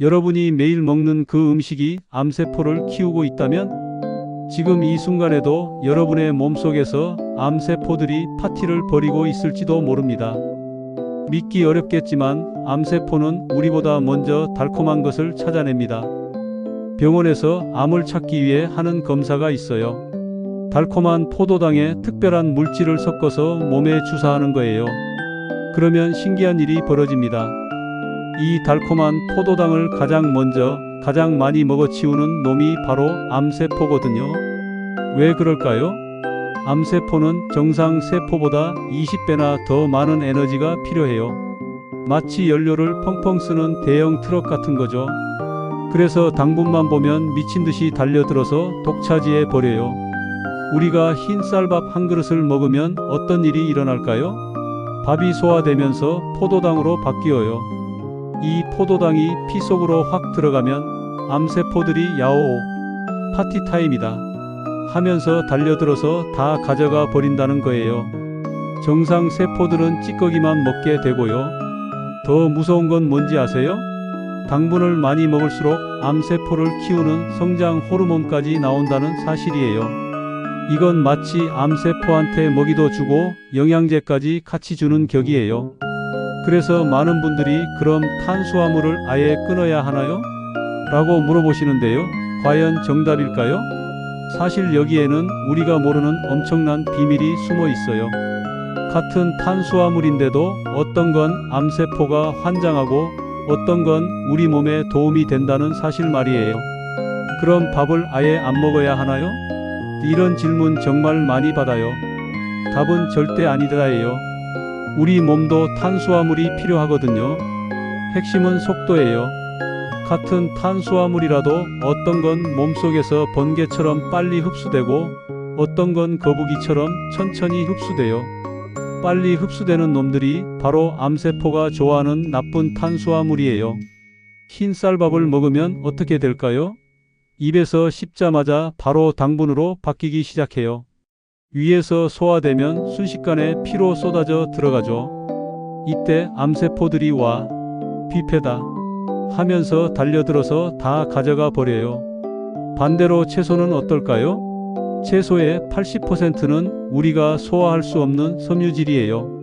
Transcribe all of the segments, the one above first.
여러분이 매일 먹는 그 음식이 암세포를 키우고 있다면 지금 이 순간에도 여러분의 몸속에서 암세포들이 파티를 벌이고 있을지도 모릅니다. 믿기 어렵겠지만 암세포는 우리보다 먼저 달콤한 것을 찾아냅니다. 병원에서 암을 찾기 위해 하는 검사가 있어요. 달콤한 포도당에 특별한 물질을 섞어서 몸에 주사하는 거예요. 그러면 신기한 일이 벌어집니다. 이 달콤한 포도당을 가장 먼저 가장 많이 먹어치우는 놈이 바로 암세포거든요. 왜 그럴까요? 암세포는 정상 세포보다 20배나 더 많은 에너지가 필요해요. 마치 연료를 펑펑 쓰는 대형 트럭 같은 거죠. 그래서 당분만 보면 미친 듯이 달려들어서 독차지해 버려요. 우리가 흰 쌀밥 한 그릇을 먹으면 어떤 일이 일어날까요? 밥이 소화되면서 포도당으로 바뀌어요. 이 포도당이 피 속으로 확 들어가면 암세포들이 야오오 파티 타임이다 하면서 달려들어서 다 가져가 버린다는 거예요. 정상 세포들은 찌꺼기만 먹게 되고요. 더 무서운 건 뭔지 아세요? 당분을 많이 먹을수록 암세포를 키우는 성장 호르몬까지 나온다는 사실이에요. 이건 마치 암세포한테 먹이도 주고 영양제까지 같이 주는 격이에요. 그래서 많은 분들이 그럼 탄수화물을 아예 끊어야 하나요? 라고 물어보시는데요. 과연 정답일까요? 사실 여기에는 우리가 모르는 엄청난 비밀이 숨어 있어요. 같은 탄수화물인데도 어떤 건 암세포가 환장하고 어떤 건 우리 몸에 도움이 된다는 사실 말이에요. 그럼 밥을 아예 안 먹어야 하나요? 이런 질문 정말 많이 받아요. 답은 절대 아니다예요. 우리 몸도 탄수화물이 필요하거든요. 핵심은 속도예요. 같은 탄수화물이라도 어떤 건 몸속에서 번개처럼 빨리 흡수되고 어떤 건 거북이처럼 천천히 흡수돼요. 빨리 흡수되는 놈들이 바로 암세포가 좋아하는 나쁜 탄수화물이에요. 흰 쌀밥을 먹으면 어떻게 될까요? 입에서 씹자마자 바로 당분으로 바뀌기 시작해요. 위에서 소화되면 순식간에 피로 쏟아져 들어가죠. 이때 암세포들이 와 뷔페다 하면서 달려들어서 다 가져가 버려요. 반대로 채소는 어떨까요? 채소의 80%는 우리가 소화할 수 없는 섬유질이에요.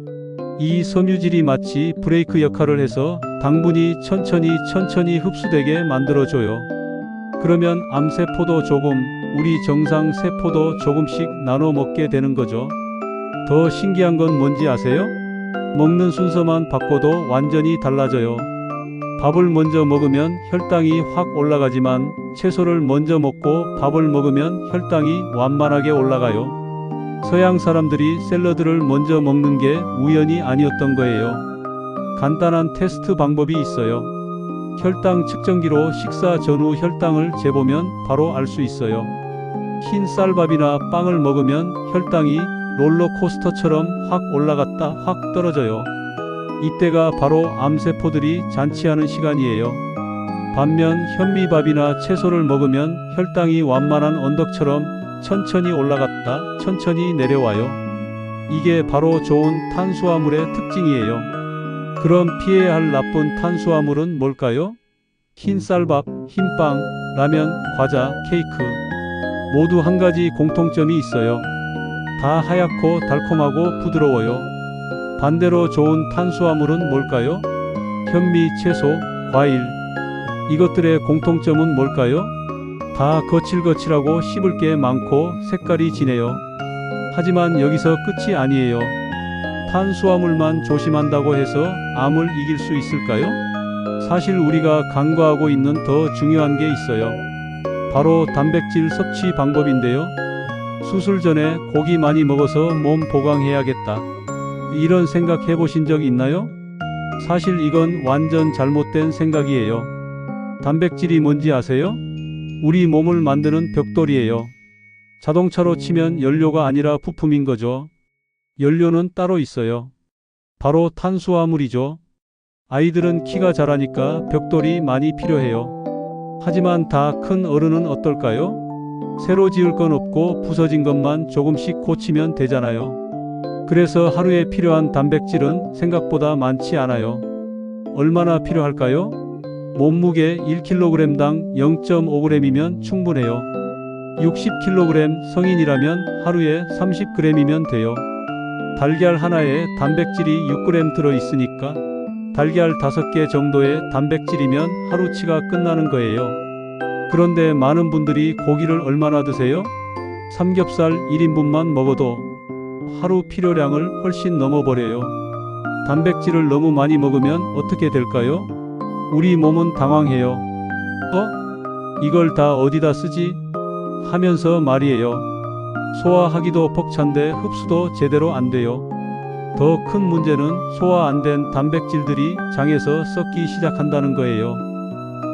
이 섬유질이 마치 브레이크 역할을 해서 당분이 천천히 흡수되게 만들어줘요. 그러면 암세포도 조금, 우리 정상 세포도 조금씩 나눠 먹게 되는 거죠. 더 신기한 건 뭔지 아세요? 먹는 순서만 바꿔도 완전히 달라져요. 밥을 먼저 먹으면 혈당이 확 올라가지만 채소를 먼저 먹고 밥을 먹으면 혈당이 완만하게 올라가요. 서양 사람들이 샐러드를 먼저 먹는 게 우연이 아니었던 거예요. 간단한 테스트 방법이 있어요. 혈당 측정기로 식사 전후 혈당을 재보면 바로 알 수 있어요. 흰 쌀밥이나 빵을 먹으면 혈당이 롤러코스터처럼 확 올라갔다 확 떨어져요. 이때가 바로 암세포들이 잔치하는 시간이에요. 반면 현미밥이나 채소를 먹으면 혈당이 완만한 언덕처럼 천천히 올라갔다 천천히 내려와요. 이게 바로 좋은 탄수화물의 특징이에요. 그럼 피해야 할 나쁜 탄수화물은 뭘까요? 흰 쌀밥, 흰빵, 라면, 과자, 케이크 모두 한 가지 공통점이 있어요. 다 하얗고 달콤하고 부드러워요. 반대로 좋은 탄수화물은 뭘까요? 현미, 채소, 과일. 이것들의 공통점은 뭘까요? 다 거칠거칠하고 씹을 게 많고 색깔이 진해요. 하지만 여기서 끝이 아니에요. 탄수화물만 조심한다고 해서 암을 이길 수 있을까요? 사실 우리가 간과하고 있는 더 중요한 게 있어요. 바로 단백질 섭취 방법인데요. 수술 전에 고기 많이 먹어서 몸 보강해야겠다. 이런 생각 해보신 적 있나요? 사실 이건 완전 잘못된 생각이에요. 단백질이 뭔지 아세요? 우리 몸을 만드는 벽돌이에요. 자동차로 치면 연료가 아니라 부품인 거죠. 연료는 따로 있어요. 바로 탄수화물이죠. 아이들은 키가 자라니까 벽돌이 많이 필요해요. 하지만 다 큰 어른은 어떨까요? 새로 지을 건 없고 부서진 것만 조금씩 고치면 되잖아요. 그래서 하루에 필요한 단백질은 생각보다 많지 않아요. 얼마나 필요할까요? 몸무게 1kg당 0.5g이면 충분해요. 60kg 성인이라면 하루에 30g이면 돼요. 달걀 하나에 단백질이 6g 들어있으니까 달걀 5개 정도의 단백질이면 하루치가 끝나는 거예요. 그런데 많은 분들이 고기를 얼마나 드세요? 삼겹살 1인분만 먹어도 하루 필요량을 훨씬 넘어버려요. 단백질을 너무 많이 먹으면 어떻게 될까요? 우리 몸은 당황해요. 이걸 다 어디다 쓰지? 하면서 말이에요. 소화하기도 벅찬데 흡수도 제대로 안 돼요. 더 큰 문제는 소화 안 된 단백질들이 장에서 썩기 시작한다는 거예요.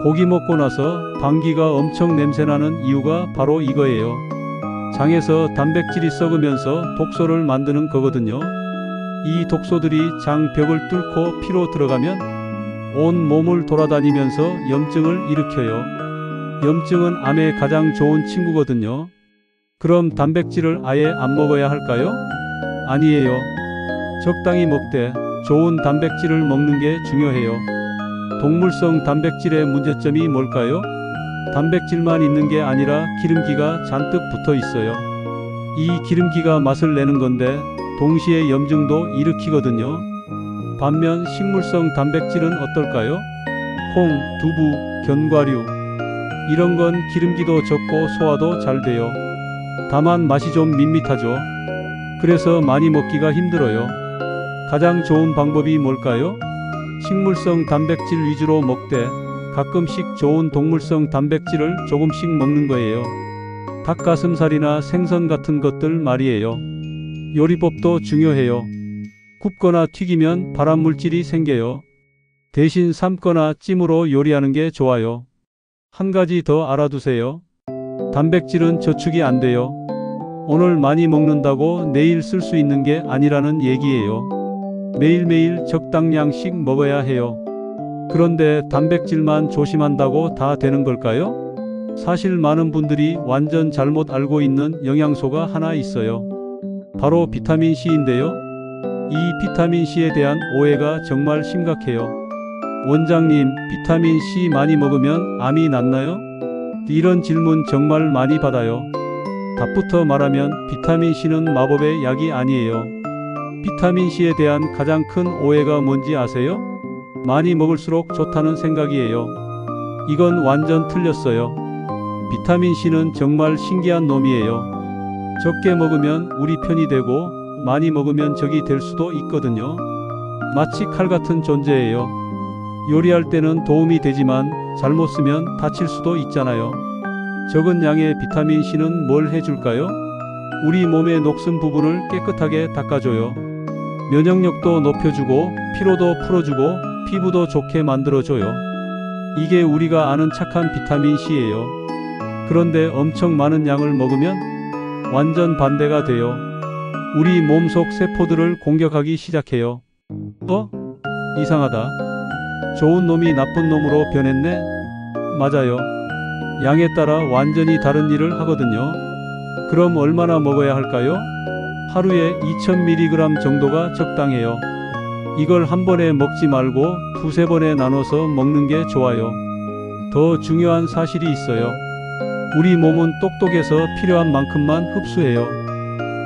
고기 먹고 나서 방귀가 엄청 냄새나는 이유가 바로 이거예요. 장에서 단백질이 썩으면서 독소를 만드는 거거든요. 이 독소들이 장벽을 뚫고 피로 들어가면 온 몸을 돌아다니면서 염증을 일으켜요. 염증은 암에 가장 좋은 친구거든요. 그럼 단백질을 아예 안 먹어야 할까요? 아니에요. 적당히 먹되 좋은 단백질을 먹는 게 중요해요. 동물성 단백질의 문제점이 뭘까요? 단백질만 있는 게 아니라 기름기가 잔뜩 붙어 있어요. 이 기름기가 맛을 내는 건데 동시에 염증도 일으키거든요. 반면 식물성 단백질은 어떨까요? 콩, 두부, 견과류 이런 건 기름기도 적고 소화도 잘 돼요. 다만 맛이 좀 밋밋하죠. 그래서 많이 먹기가 힘들어요. 가장 좋은 방법이 뭘까요? 식물성 단백질 위주로 먹되 가끔씩 좋은 동물성 단백질을 조금씩 먹는 거예요. 닭가슴살이나 생선 같은 것들 말이에요. 요리법도 중요해요. 굽거나 튀기면 발암물질이 생겨요. 대신 삶거나 찜으로 요리하는 게 좋아요. 한 가지 더 알아두세요. 단백질은 저축이 안 돼요. 오늘 많이 먹는다고 내일 쓸 수 있는 게 아니라는 얘기예요. 매일매일 적당량씩 먹어야 해요. 그런데 단백질만 조심한다고 다 되는 걸까요? 사실 많은 분들이 완전 잘못 알고 있는 영양소가 하나 있어요. 바로 비타민C인데요. 이 비타민C에 대한 오해가 정말 심각해요. 원장님, 비타민C 많이 먹으면 암이 낫나요? 이런 질문 정말 많이 받아요. 답부터 말하면 비타민C는 마법의 약이 아니에요. 비타민C에 대한 가장 큰 오해가 뭔지 아세요? 많이 먹을수록 좋다는 생각이에요. 이건 완전 틀렸어요. 비타민C는 정말 신기한 놈이에요. 적게 먹으면 우리 편이 되고 많이 먹으면 적이 될 수도 있거든요. 마치 칼 같은 존재예요. 요리할 때는 도움이 되지만 잘못 쓰면 다칠 수도 있잖아요. 적은 양의 비타민C는 뭘 해줄까요? 우리 몸의 녹슨 부분을 깨끗하게 닦아줘요. 면역력도 높여주고 피로도 풀어주고 피부도 좋게 만들어줘요. 이게 우리가 아는 착한 비타민C예요. 그런데 엄청 많은 양을 먹으면 완전 반대가 돼요. 우리 몸속 세포들을 공격하기 시작해요. 이상하다. 좋은 놈이 나쁜 놈으로 변했네? 맞아요. 양에 따라 완전히 다른 일을 하거든요. 그럼 얼마나 먹어야 할까요? 하루에 2000mg 정도가 적당해요. 이걸 한 번에 먹지 말고 두세 번에 나눠서 먹는 게 좋아요. 더 중요한 사실이 있어요. 우리 몸은 똑똑해서 필요한 만큼만 흡수해요.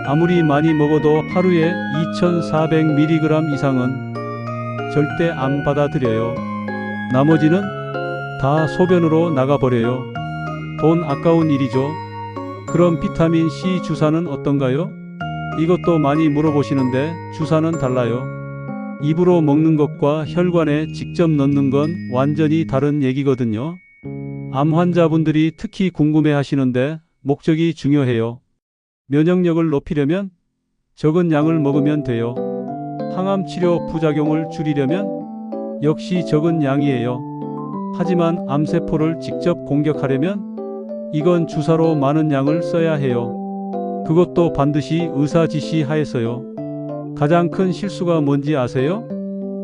아무리 많이 먹어도 하루에 2400mg 이상은 절대 안 받아들여요. 나머지는 다 소변으로 나가버려요. 돈 아까운 일이죠. 그럼 비타민C 주사는 어떤가요? 이것도 많이 물어보시는데 주사는 달라요. 입으로 먹는 것과 혈관에 직접 넣는 건 완전히 다른 얘기거든요. 암 환자분들이 특히 궁금해 하시는데 목적이 중요해요. 면역력을 높이려면 적은 양을 먹으면 돼요. 항암 치료 부작용을 줄이려면 역시 적은 양이에요. 하지만 암세포를 직접 공격하려면 이건 주사로 많은 양을 써야 해요. 그것도 반드시 의사 지시 하에서요. 가장 큰 실수가 뭔지 아세요?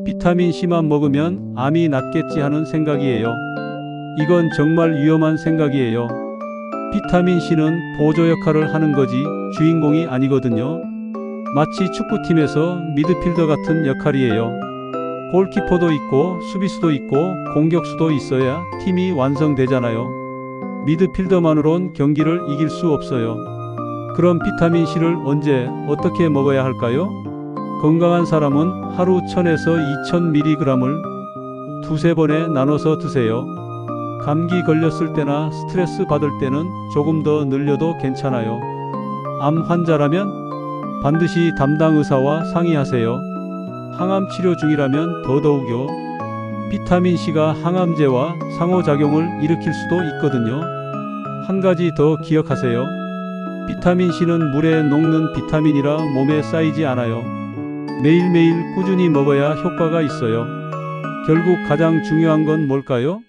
비타민C만 먹으면 암이 낫겠지 하는 생각이에요. 이건 정말 위험한 생각이에요. 비타민C는 보조 역할을 하는 거지 주인공이 아니거든요. 마치 축구팀에서 미드필더 같은 역할이에요. 골키퍼도 있고 수비수도 있고 공격수도 있어야 팀이 완성되잖아요. 미드필더만으론 경기를 이길 수 없어요. 그럼 비타민C를 언제 어떻게 먹어야 할까요? 건강한 사람은 하루 1000에서 2000mg을 두세 번에 나눠서 드세요. 감기 걸렸을 때나 스트레스 받을 때는 조금 더 늘려도 괜찮아요. 암 환자라면 반드시 담당 의사와 상의하세요. 항암 치료 중이라면 더더욱요. 비타민C가 항암제와 상호작용을 일으킬 수도 있거든요. 한 가지 더 기억하세요. 비타민C는 물에 녹는 비타민이라 몸에 쌓이지 않아요. 매일매일 꾸준히 먹어야 효과가 있어요. 결국 가장 중요한 건 뭘까요?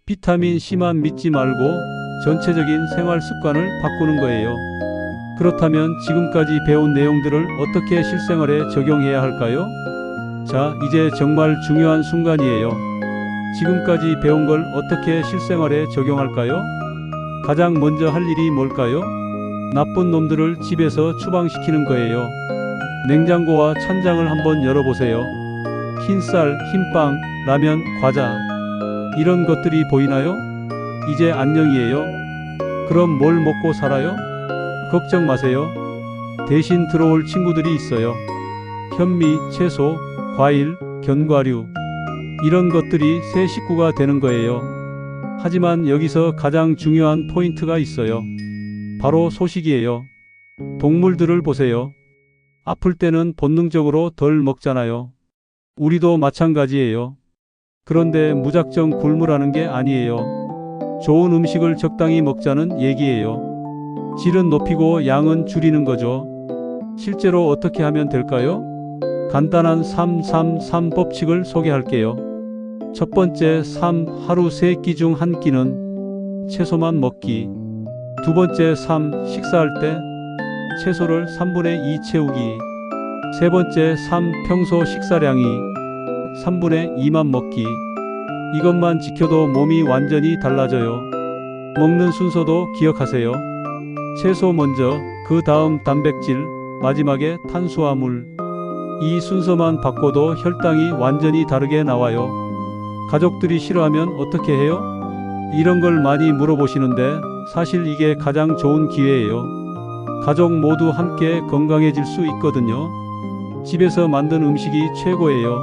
비타민C만 믿지 말고 전체적인 생활 습관을 바꾸는 거예요. 그렇다면 지금까지 배운 내용들을 어떻게 실생활에 적용해야 할까요? 자, 이제 정말 중요한 순간이에요. 지금까지 배운 걸 어떻게 실생활에 적용할까요? 가장 먼저 할 일이 뭘까요? 나쁜 놈들을 집에서 추방시키는 거예요. 냉장고와 찬장을 한번 열어보세요. 흰쌀, 흰빵, 라면, 과자 이런 것들이 보이나요? 이제 안녕이에요. 그럼 뭘 먹고 살아요? 걱정 마세요. 대신 들어올 친구들이 있어요. 현미, 채소, 과일, 견과류 이런 것들이 새 식구가 되는 거예요. 하지만 여기서 가장 중요한 포인트가 있어요. 바로 소식이에요. 동물들을 보세요. 아플 때는 본능적으로 덜 먹잖아요. 우리도 마찬가지예요. 그런데 무작정 굶으라는 게 아니에요. 좋은 음식을 적당히 먹자는 얘기예요. 질은 높이고 양은 줄이는 거죠. 실제로 어떻게 하면 될까요? 간단한 3-3-3 법칙을 소개할게요. 첫 번째 3. 하루 3끼 중 1끼는 채소만 먹기. 두 번째 3. 식사할 때 채소를 3분의 2 채우기. 세 번째 3. 평소 식사량이 3분의 2만 먹기. 이것만 지켜도 몸이 완전히 달라져요. 먹는 순서도 기억하세요. 채소 먼저, 그 다음 단백질, 마지막에 탄수화물. 이 순서만 바꿔도 혈당이 완전히 다르게 나와요. 가족들이 싫어하면 어떻게 해요? 이런 걸 많이 물어보시는데 사실 이게 가장 좋은 기회예요. 가족 모두 함께 건강해질 수 있거든요. 집에서 만든 음식이 최고예요.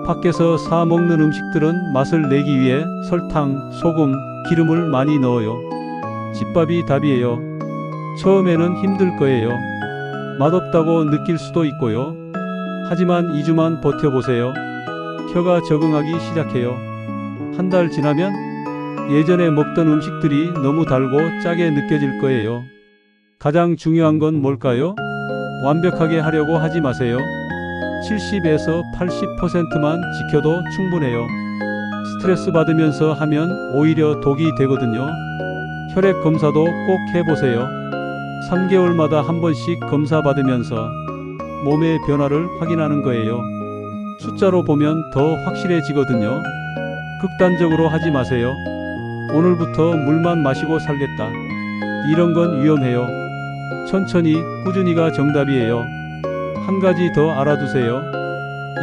밖에서 사 먹는 음식들은 맛을 내기 위해 설탕, 소금, 기름을 많이 넣어요. 집밥이 답이에요. 처음에는 힘들 거예요. 맛없다고 느낄 수도 있고요. 하지만 2주만 버텨보세요. 혀가 적응하기 시작해요. 한 달 지나면 예전에 먹던 음식들이 너무 달고 짜게 느껴질 거예요. 가장 중요한 건 뭘까요? 완벽하게 하려고 하지 마세요. 70에서 80%만 지켜도 충분해요. 스트레스 받으면서 하면 오히려 독이 되거든요. 혈액 검사도 꼭 해보세요. 3개월마다 한 번씩 검사 받으면서 몸의 변화를 확인하는 거예요. 숫자로 보면 더 확실해지거든요. 극단적으로 하지 마세요. 오늘부터 물만 마시고 살겠다. 이런 건 위험해요. 천천히, 꾸준히가 정답이에요. 한 가지 더 알아두세요.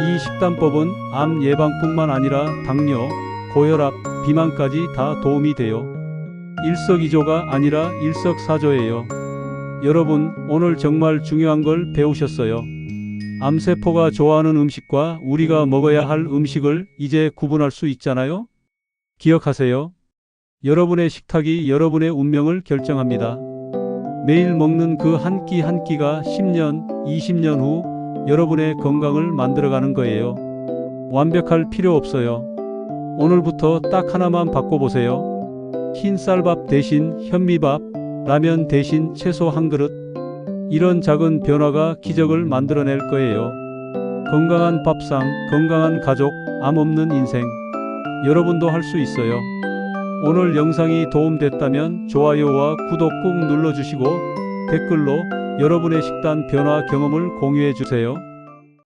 이 식단법은 암 예방뿐만 아니라 당뇨, 고혈압, 비만까지 다 도움이 돼요. 일석이조가 아니라 일석사조예요. 여러분, 오늘 정말 중요한 걸 배우셨어요. 암세포가 좋아하는 음식과 우리가 먹어야 할 음식을 이제 구분할 수 있잖아요? 기억하세요. 여러분의 식탁이 여러분의 운명을 결정합니다. 매일 먹는 그 한 끼 한 끼가 10년, 20년 후 여러분의 건강을 만들어가는 거예요. 완벽할 필요 없어요. 오늘부터 딱 하나만 바꿔보세요. 흰 쌀밥 대신 현미밥, 라면 대신 채소 한 그릇. 이런 작은 변화가 기적을 만들어낼 거예요. 건강한 밥상, 건강한 가족, 암 없는 인생. 여러분도 할 수 있어요. 오늘 영상이 도움됐다면 좋아요와 구독 꾹 눌러주시고 댓글로 여러분의 식단 변화 경험을 공유해 주세요.